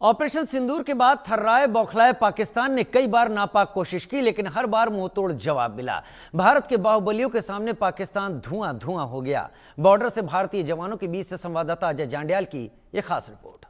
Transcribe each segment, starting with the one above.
Operation सिंदूर के बाद थर्राए बौखलाए पाकिस्तान ने कई बार नापाक कोशिश की, लेकिन हर बार मुंहतोड़ जवाब मिला। भारत के बाहुबलियों के सामने पाकिस्तान धुआं धुआं हो गया। बॉर्डर से भारतीय जवानों के बीच से संवाददाता अजय जांड्याल की यह खास रिपोर्ट।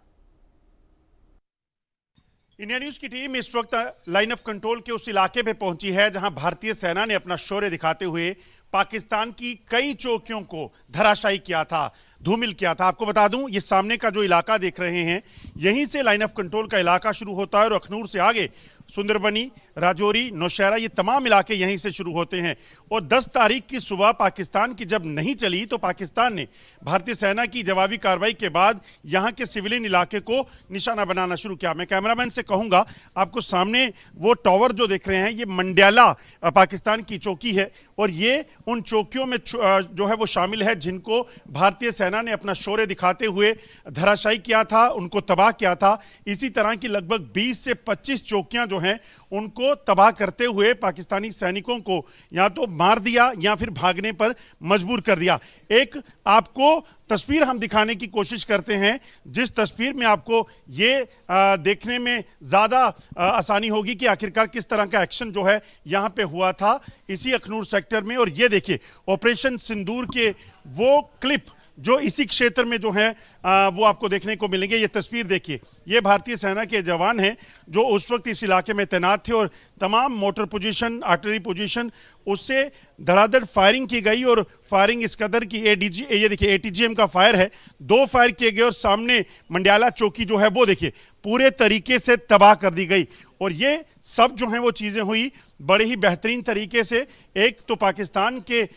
इंडिया न्यूज की टीम इस वक्त लाइन ऑफ कंट्रोल के उस इलाके पे पहुंची है जहां भारतीय सेना ने अपना शौर्य दिखाते हुए पाकिस्तान की कई चौकियों को धराशायी किया था, धूमिल किया था। आपको बता दूं, ये सामने का जो इलाका देख रहे हैं, यहीं से लाइन ऑफ कंट्रोल का इलाका शुरू होता है और अखनूर से आगे सुंदरबनी, राजौरी, नौशहरा, ये तमाम इलाके यहीं से शुरू होते हैं। और 10 तारीख की सुबह पाकिस्तान की जब नहीं चली तो पाकिस्तान ने भारतीय सेना की जवाबी कार्रवाई के बाद यहां के सिविलियन इलाके को निशाना बनाना शुरू किया। मैं कैमरामैन से कहूंगा, आपको सामने वो टावर जो देख रहे हैं, ये मंड्याला पाकिस्तान की चौकी है और ये उन चौकियों में जो है वो शामिल है जिनको भारतीय सेना ने अपना शौर्य दिखाते हुए धराशायी किया था, उनको तबाह किया था। इसी तरह की लगभग 20 से 25 चौकियां जो हैं उनको तबाह करते हुए पाकिस्तानी सैनिकों को या तो मार दिया या फिर भागने पर मजबूर कर दिया। एक आपको तस्वीर हम दिखाने की कोशिश करते हैं, जिस तस्वीर में आपको ये देखने में ज़्यादा आसानी होगी कि आखिरकार किस तरह का एक्शन जो है यहाँ पे हुआ था इसी अखनूर सेक्टर में। और ये देखिए ऑपरेशन सिंदूर के वो क्लिप जो इसी क्षेत्र में जो है वो आपको देखने को मिलेंगे। ये तस्वीर देखिए, ये भारतीय सेना के जवान हैं जो उस वक्त इस इलाके में तैनात थे और तमाम मोटर पोजीशन, आर्टिलरी पोजीशन, उससे धड़ाधड़ फायरिंग की गई। और फायरिंग इस कदर की ये देखिए ATGM का फायर है, 2 फायर किए गए और सामने मंड्याला चौकी जो है वो देखिए पूरे तरीके से तबाह कर दी गई। और ये सब जो हैं वो चीज़ें हुई बड़े ही बेहतरीन तरीके से। एक तो पाकिस्तान के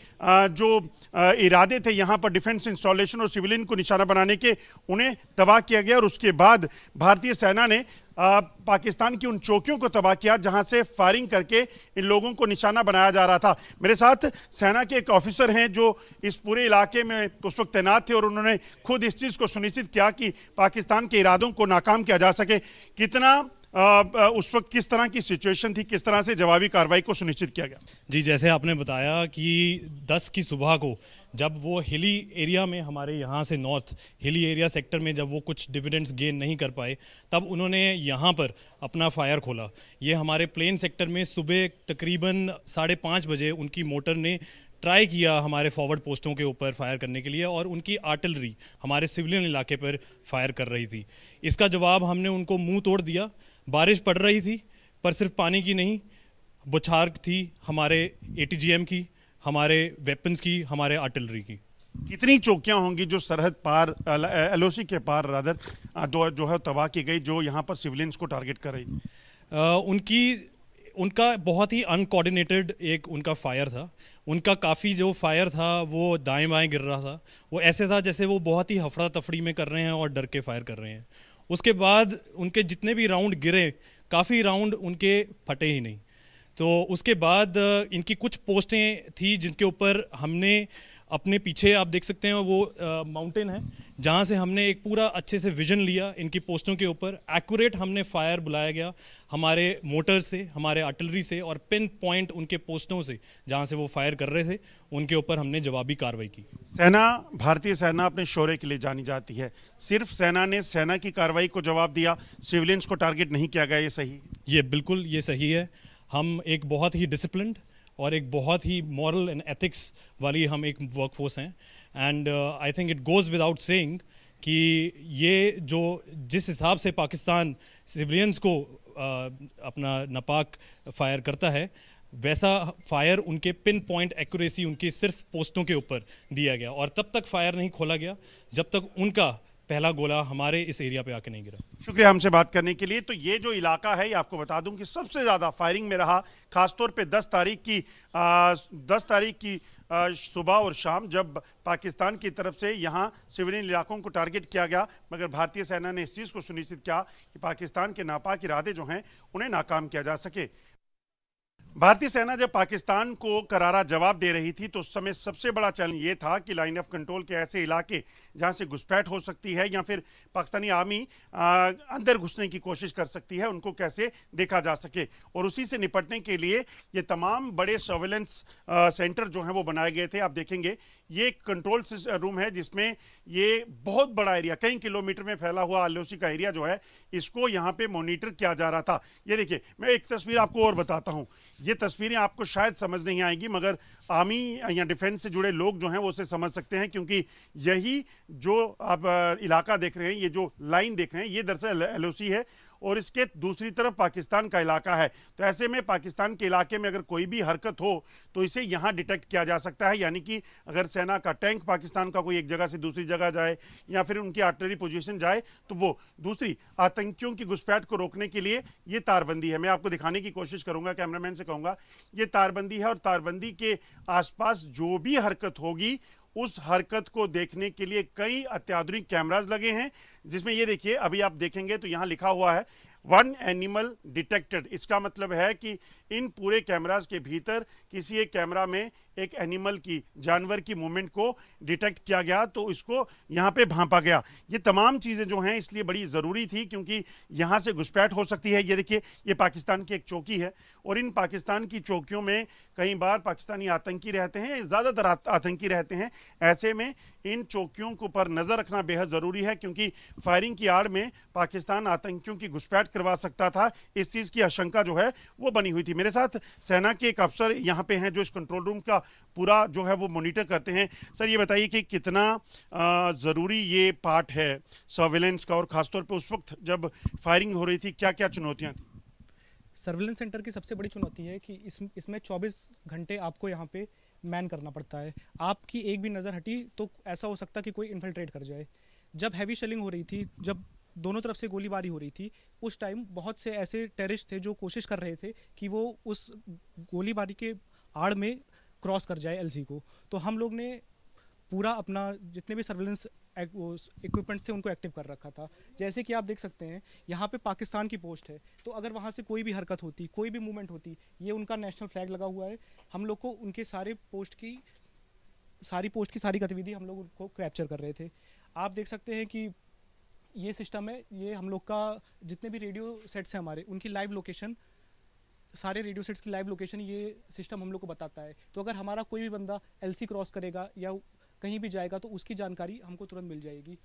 जो इरादे थे यहाँ पर डिफेंस इंस्टॉलेशन और सिविलियन को निशाना बनाने के, उन्हें तबाह किया गया। और उसके बाद भारतीय सेना ने पाकिस्तान की उन चौकियों को तबाह किया जहां से फायरिंग करके इन लोगों को निशाना बनाया जा रहा था। मेरे साथ सेना के एक ऑफिसर हैं जो इस पूरे इलाके में उस वक्त तैनात थे और उन्होंने खुद इस चीज़ को सुनिश्चित किया कि पाकिस्तान के इरादों को नाकाम किया जा सके। कितना उस वक्त किस तरह की सिचुएशन थी, किस तरह से जवाबी कार्रवाई को सुनिश्चित किया गया? जी, जैसे आपने बताया कि 10 की सुबह को जब वो हिली एरिया में, हमारे यहाँ से नॉर्थ हिली एरिया सेक्टर में जब वो कुछ डिविडेंड्स गेन नहीं कर पाए, तब उन्होंने यहाँ पर अपना फायर खोला। ये हमारे प्लेन सेक्टर में सुबह तकरीबन 5:30 बजे उनकी मोटर ने ट्राई किया हमारे फॉरवर्ड पोस्टों के ऊपर फायर करने के लिए और उनकी आर्टिलरी हमारे सिविलियन इलाके पर फायर कर रही थी। इसका जवाब हमने उनको मुंह तोड़ दिया। बारिश पड़ रही थी, पर सिर्फ पानी की नहीं, बौछार थी हमारे ATGM की, हमारे वेपन्स की, हमारे आर्टिलरी की। कितनी चौकियां होंगी जो सरहद पार LOC के पार रादर जो है तबाह की गई, जो यहाँ पर सिविलियंस को टारगेट कर रही? उनका बहुत ही अनकोऑर्डिनेटेड एक उनका फायर था। उनका काफ़ी जो फायर था वो दाएं बाएं गिर रहा था। वो ऐसे था जैसे वो बहुत ही हफड़ा तफड़ी में कर रहे हैं और डर के फायर कर रहे हैं। उसके बाद उनके जितने भी राउंड गिरे, काफ़ी राउंड उनके फटे ही नहीं। तो उसके बाद इनकी कुछ पोस्टें थी जिनके ऊपर हमने अपने पीछे, आप देख सकते हैं वो माउंटेन है, जहाँ से हमने एक पूरा अच्छे से विजन लिया इनकी पोस्टों के ऊपर। एक्यूरेट हमने फायर बुलाया गया हमारे मोटर से, हमारे आर्टिलरी से, और पिन पॉइंट उनके पोस्टों से जहाँ से वो फायर कर रहे थे उनके ऊपर हमने जवाबी कार्रवाई की। सेना, भारतीय सेना अपने शौर्य के लिए जानी जाती है। सिर्फ सेना ने सेना की कार्रवाई को जवाब दिया, सिविलियंस को टारगेट नहीं किया गया, ये सही? ये बिल्कुल ये सही है। हम एक बहुत ही डिसिप्लिन्ड और एक बहुत ही मॉरल एंड एथिक्स वाली हम एक वर्कफोर्स हैं। And I think it goes without saying कि ये जो जिस हिसाब से पाकिस्तान सिविलियंस को अपना नापाक फायर करता है, वैसा फायर उनके पिन पॉइंट एक्यूरेसी उनकी सिर्फ पोस्टों के ऊपर दिया गया। और तब तक फायर नहीं खोला गया जब तक उनका पहला गोला हमारे इस एरिया पे आके नहीं गिरा। शुक्रिया हमसे बात करने के लिए। तो ये जो इलाका है, ये आपको बता दूं कि सबसे ज़्यादा फायरिंग में रहा, खासतौर पे 10 तारीख की सुबह और शाम, जब पाकिस्तान की तरफ से यहाँ सिविलियन इलाकों को टारगेट किया गया, मगर भारतीय सेना ने इस चीज़ को सुनिश्चित किया कि पाकिस्तान के नापाक इरादे जो हैं उन्हें नाकाम किया जा सके। भारतीय सेना जब पाकिस्तान को करारा जवाब दे रही थी तो उस समय सबसे बड़ा चैलेंज ये था कि लाइन ऑफ कंट्रोल के ऐसे इलाके जहां से घुसपैठ हो सकती है या फिर पाकिस्तानी आर्मी अंदर घुसने की कोशिश कर सकती है, उनको कैसे देखा जा सके। और उसी से निपटने के लिए ये तमाम बड़े सर्वेलेंस सेंटर जो हैं वो बनाए गए थे। आप देखेंगे ये एक कंट्रोल रूम है जिसमें ये बहुत बड़ा एरिया, कई किलोमीटर में फैला हुआ LOC का एरिया जो है, इसको यहाँ पे मॉनिटर किया जा रहा था। ये देखिए, मैं एक तस्वीर आपको और बताता हूँ। ये तस्वीरें आपको शायद समझ नहीं आएंगी, मगर आर्मी या डिफेंस से जुड़े लोग जो हैं वो उसे समझ सकते हैं, क्योंकि यही जो आप इलाका देख रहे हैं, ये जो लाइन देख रहे हैं, ये दरअसल LOC है और इसके दूसरी तरफ पाकिस्तान का इलाका है। तो ऐसे में पाकिस्तान के इलाके में अगर कोई भी हरकत हो तो इसे यहाँ डिटेक्ट किया जा सकता है, यानी कि अगर सेना का टैंक पाकिस्तान का कोई एक जगह से दूसरी जगह जाए या फिर उनकी आर्टिलरी पोजीशन जाए, तो वो दूसरी आतंकियों की घुसपैठ को रोकने के लिए ये तारबंदी है। मैं आपको दिखाने की कोशिश करूंगा, कैमरामैन से कहूंगा, ये तारबंदी है और तारबंदी के आसपास जो भी हरकत होगी उस हरकत को देखने के लिए कई अत्याधुनिक कैमरास लगे हैं, जिसमें ये देखिए, अभी आप देखेंगे तो यहां लिखा हुआ है 1 एनिमल डिटेक्टेड। इसका मतलब है कि इन पूरे कैमरास के भीतर किसी एक कैमरा में एक एनिमल की, जानवर की मूवमेंट को डिटेक्ट किया गया, तो इसको यहाँ पे भांपा गया। ये तमाम चीज़ें जो हैं इसलिए बड़ी ज़रूरी थी क्योंकि यहाँ से घुसपैठ हो सकती है। ये देखिए, ये पाकिस्तान की एक चौकी है और इन पाकिस्तान की चौकियों में कई बार पाकिस्तानी आतंकी रहते हैं, ज़्यादातर आतंकी रहते हैं। ऐसे में इन चौकियों को पर नज़र रखना बेहद ज़रूरी है, क्योंकि फायरिंग की आड़ में पाकिस्तान आतंकियों की घुसपैठ करवा सकता था। इस चीज़ की आशंका जो है वो बनी हुई थी। मेरे साथ सेना के एक अफसर यहाँ पे हैं जो इस कंट्रोल रूम का पूरा जो है वो मॉनिटर करते हैं। सर, ये बताइए कि कितना ज़रूरी ये पार्ट है सर्विलेंस का, और ख़ासतौर पे उस वक्त जब फायरिंग हो रही थी क्या क्या चुनौतियाँ थी? सर्विलेंस सेंटर की सबसे बड़ी चुनौती है कि इसमें 24 घंटे आपको यहाँ पे मैन करना पड़ता है। आपकी एक भी नज़र हटी तो ऐसा हो सकता कि कोई इन्फिल्ट्रेट कर जाए। जब हैवी शेलिंग हो रही थी, जब दोनों तरफ से गोलीबारी हो रही थी, उस टाइम बहुत से ऐसे टेररिस्ट थे जो कोशिश कर रहे थे कि वो उस गोलीबारी के आड़ में क्रॉस कर जाए LC को। तो हम लोग ने पूरा अपना जितने भी सर्विलेंस इक्विपमेंट्स थे उनको एक्टिव कर रखा था। जैसे कि आप देख सकते हैं यहाँ पे पाकिस्तान की पोस्ट है, तो अगर वहाँ से कोई भी हरकत होती, कोई भी मूवमेंट होती, ये उनका नेशनल फ्लैग लगा हुआ है, हम लोग को उनके सारी पोस्ट की सारी गतिविधि हम लोग उनको कैप्चर कर रहे थे। आप देख सकते हैं कि ये सिस्टम है, ये हम लोग का जितने भी रेडियो सेट्स हैं हमारे, उनकी लाइव लोकेशन, सारे रेडियो सेट्स की लाइव लोकेशन ये सिस्टम हम लोग को बताता है। तो अगर हमारा कोई भी बंदा LC क्रॉस करेगा या कहीं भी जाएगा तो उसकी जानकारी हमको तुरंत मिल जाएगी।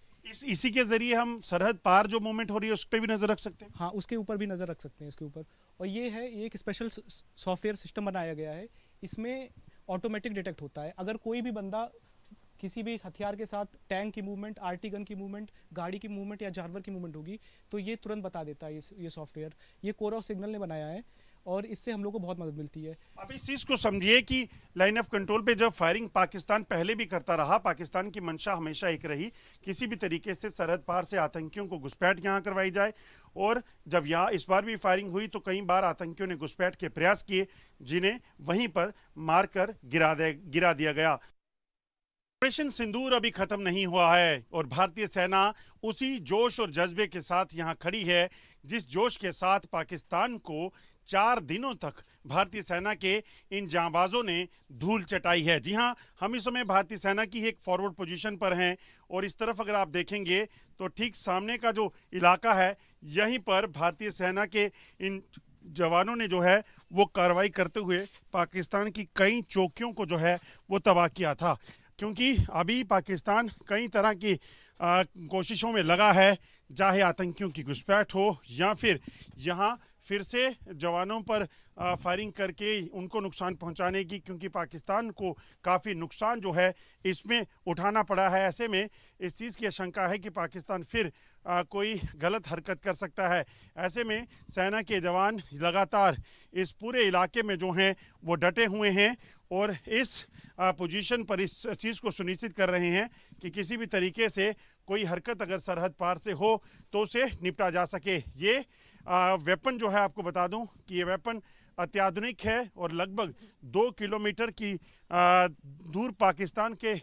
इसी के जरिए हम सरहद पार जो मूवमेंट हो रही है उस पर भी नजर रख सकते हैं। हाँ, उसके ऊपर भी नज़र रख सकते हैं, इसके ऊपर। और ये है, ये एक स्पेशल सॉफ्टवेयर सिस्टम बनाया गया है, इसमें ऑटोमेटिक डिटेक्ट होता है। अगर कोई भी बंदा किसी भी हथियार के साथ टैंक की मूवमेंट, RT गन की मूवमेंट, गाड़ी की मूवमेंट या जानवर की मूवमेंट होगी तो ये तुरंत बता देता है। ये सॉफ्टवेयर ये कोर ऑफ सिग्नल ने बनाया है और इससे हम लोग को बहुत मदद मिलती है। आप इस चीज़ को समझिए कि लाइन ऑफ कंट्रोल पे जब फायरिंग पाकिस्तान पहले भी करता रहा, पाकिस्तान की मंशा हमेशा एक रही, किसी भी तरीके से सरहद पार से आतंकियों को घुसपैठ यहाँ करवाई जाए। और जब यहाँ इस बार भी फायरिंग हुई तो कई बार आतंकियों ने घुसपैठ के प्रयास किए, जिन्हें वहीं पर मारकर गिरा दिया गया। ऑपरेशन सिंदूर अभी खत्म नहीं हुआ है और भारतीय सेना उसी जोश और जज्बे के साथ यहाँ खड़ी है जिस जोश के साथ पाकिस्तान को 4 दिनों तक भारतीय सेना के इन जांबाजों ने धूल चटाई है। जी हाँ, हम इस समय भारतीय सेना की एक फॉरवर्ड पोजीशन पर हैं और इस तरफ अगर आप देखेंगे तो ठीक सामने का जो इलाका है, यहीं पर भारतीय सेना के इन जवानों ने जो है वो कार्रवाई करते हुए पाकिस्तान की कई चौकियों को जो है वो तबाह किया था। क्योंकि अभी पाकिस्तान कई तरह की कोशिशों में लगा है, चाहे आतंकियों की घुसपैठ हो या फिर यहाँ फिर से जवानों पर फायरिंग करके उनको नुकसान पहुंचाने की, क्योंकि पाकिस्तान को काफ़ी नुकसान जो है इसमें उठाना पड़ा है। ऐसे में इस चीज़ की आशंका है कि पाकिस्तान फिर कोई गलत हरकत कर सकता है। ऐसे में सेना के जवान लगातार इस पूरे इलाके में जो हैं वो डटे हुए हैं और इस पोजीशन पर इस चीज़ को सुनिश्चित कर रहे हैं कि किसी भी तरीके से कोई हरकत अगर सरहद पार से हो तो उसे निपटा जा सके। ये वेपन जो है, आपको बता दूं कि ये वेपन अत्याधुनिक है और लगभग 2 किलोमीटर की दूर पाकिस्तान के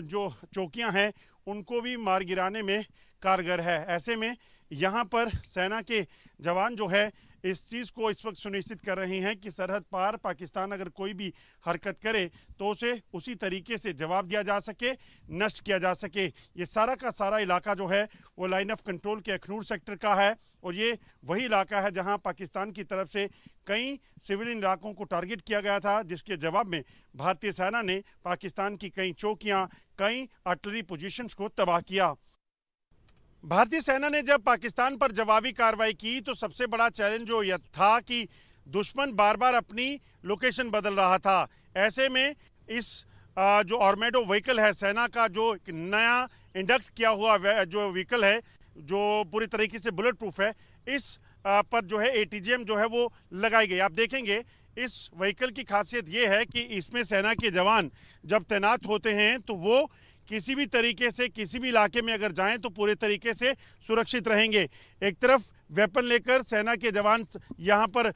जो चौकियां हैं उनको भी मार गिराने में कारगर है। ऐसे में यहाँ पर सेना के जवान जो है इस चीज़ को इस वक्त सुनिश्चित कर रहे हैं कि सरहद पार पाकिस्तान अगर कोई भी हरकत करे तो उसे उसी तरीके से जवाब दिया जा सके, नष्ट किया जा सके। ये सारा का सारा इलाका जो है वो लाइन ऑफ कंट्रोल के अखनूर सेक्टर का है और ये वही इलाका है जहां पाकिस्तान की तरफ से कई सिविलियन इलाकों को टारगेट किया गया था, जिसके जवाब में भारतीय सेना ने पाकिस्तान की कई चौकियां, कई आर्टिलरी पोजीशंस को तबाह किया। भारतीय सेना ने जब पाकिस्तान पर जवाबी कार्रवाई की तो सबसे बड़ा चैलेंज जो यह था कि दुश्मन बार बार अपनी लोकेशन बदल रहा था। ऐसे में इस जो ऑर्मेडो व्हीकल है, सेना का जो नया इंडक्ट किया हुआ जो व्हीकल है जो पूरी तरीके से बुलेट प्रूफ है, इस पर जो है ATGM जो है वो लगाई गई। आप देखेंगे इस व्हीकल की खासियत ये है कि इसमें सेना के जवान जब तैनात होते हैं तो वो किसी भी तरीके से किसी भी इलाके में अगर जाएं तो पूरे तरीके से सुरक्षित रहेंगे। एक तरफ वेपन लेकर सेना के जवान यहाँ पर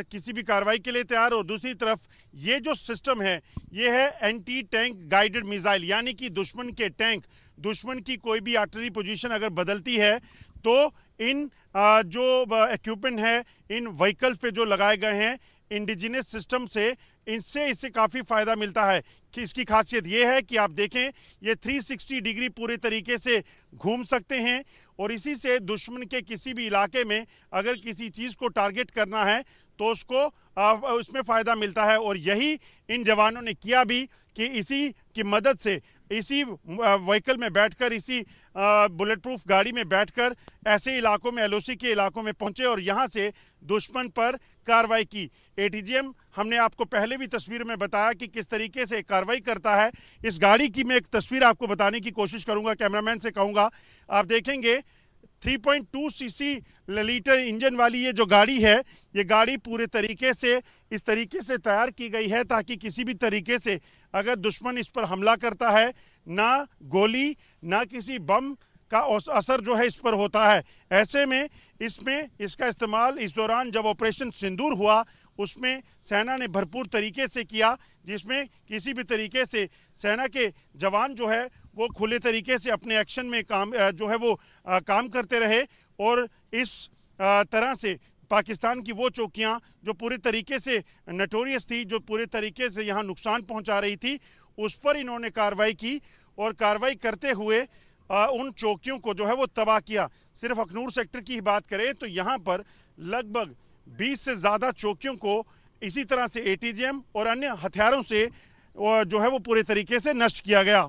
किसी भी कार्रवाई के लिए तैयार, और दूसरी तरफ ये जो सिस्टम है ये है एंटी टैंक गाइडेड मिसाइल, यानी कि दुश्मन के टैंक, दुश्मन की कोई भी आर्टिलरी पोजीशन अगर बदलती है तो इन जो इक्विपमेंट है इन व्हीकल्स पे जो लगाए गए हैं इंडिजिनस सिस्टम से, इससे काफ़ी फ़ायदा मिलता है। कि इसकी खासियत ये है कि आप देखें ये 360 डिग्री पूरे तरीके से घूम सकते हैं और इसी से दुश्मन के किसी भी इलाके में अगर किसी चीज़ को टारगेट करना है तो उसको उसमें फ़ायदा मिलता है। और यही इन जवानों ने किया भी कि इसी की मदद से, इसी व्हीकल में बैठकर, इसी बुलेट प्रूफ गाड़ी में बैठकर ऐसे इलाकों में, LOC के इलाकों में पहुंचे और यहां से दुश्मन पर कार्रवाई की। ATGM हमने आपको पहले भी तस्वीर में बताया कि किस तरीके से कार्रवाई करता है। इस गाड़ी की मैं एक तस्वीर आपको बताने की कोशिश करूंगा, कैमरामैन से कहूंगा। आप देखेंगे 3.2 सीसी लीटर इंजन वाली ये जो गाड़ी है, ये गाड़ी पूरे तरीके से इस तरीके से तैयार की गई है ताकि किसी भी तरीके से अगर दुश्मन इस पर हमला करता है, ना गोली ना किसी बम का असर जो है इस पर होता है। ऐसे में इसका इस्तेमाल इस दौरान जब ऑपरेशन सिंदूर हुआ उसमें सेना ने भरपूर तरीके से किया, जिसमें किसी भी तरीके से सेना के जवान जो है वो खुले तरीके से अपने एक्शन में काम करते रहे और इस तरह से पाकिस्तान की वो चौकियां जो पूरे तरीके से नटोरियस थी, जो पूरे तरीके से यहाँ नुकसान पहुँचा रही थी, उस पर इन्होंने कार्रवाई की और कार्रवाई करते हुए उन चौकियों को जो है वो तबाह किया। सिर्फ अखनूर सेक्टर की ही बात करें तो यहाँ पर लगभग 20 से ज़्यादा चौकियों को इसी तरह से ATGM और अन्य हथियारों से जो है वो पूरे तरीके से नष्ट किया गया।